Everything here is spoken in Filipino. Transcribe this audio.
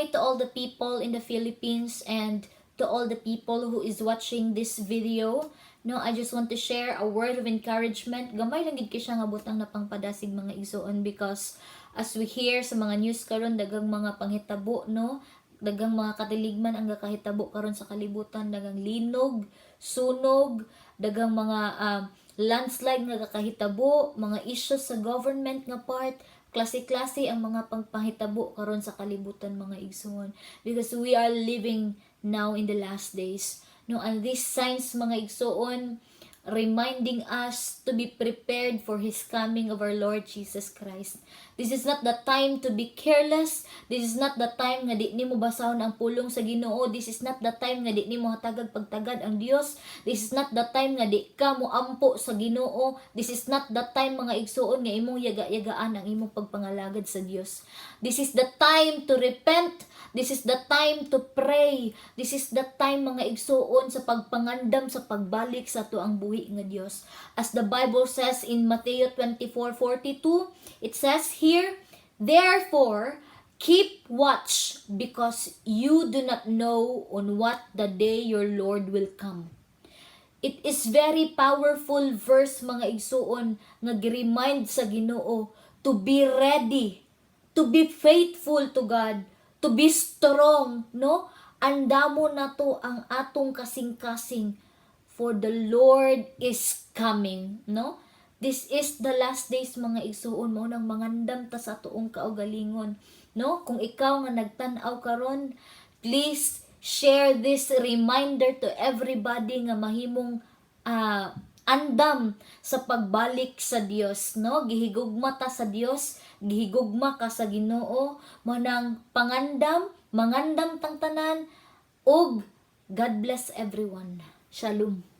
Hi to all the people in the Philippines and to all the people who is watching this video. No, I just want to share a word of encouragement. Gamay lang gid siya nga butang na pangpadasig mga igsoon, because as we hear sa mga news karon, dagang mga panghitabo, no? Dagang mga katiligman ang gakahitabo karon sa kalibutan, dagang linog, sunog, dagang mga landslide nga kakahitabo, mga issues sa government nga part, klase-klase ang mga pangpahitabo karon sa kalibutan mga igsoon, because we are living now in the last days, no? And these signs mga igsoon reminding us to be prepared for His coming of our Lord Jesus Christ. This is not the time to be careless. This is not the time nga di nimo basahon ang pulong sa Ginoo. This is not the time nga di nimo hatagag pagtagad ang Dios. This is not the time nga di ka mo ampo sa Ginoo. This is not the time mga igsoon nga imong yaga-yagaan ang imong pagpangalagad sa Dios. This is the time to repent. This is the time to pray. This is the time mga igsoon sa pagpangandam sa pagbalik sa tuang buhi nga Dios. As the Bible says in Matthew 24:42, it says here, "Therefore, keep watch, because you do not know on what the day your Lord will come." It is very powerful verse mga igsoon nga gi-remind sa Ginoo to be ready, to be faithful to God, to be strong, no? Andamo na to ang atong kasing-kasing, for the Lord is coming, no? This is the last days mga igsoon, mo nang mangandam ta sa tuong kaugalingon, no? Kung ikaw nga nagtan-aw karon, please share this reminder to everybody nga mahimong andam sa pagbalik sa Dios, no? Gihigugma ta sa Dios, gihigugma ka sa Ginoo, manang pangandam, mangandam tang tanan, ug God bless everyone. Shalom.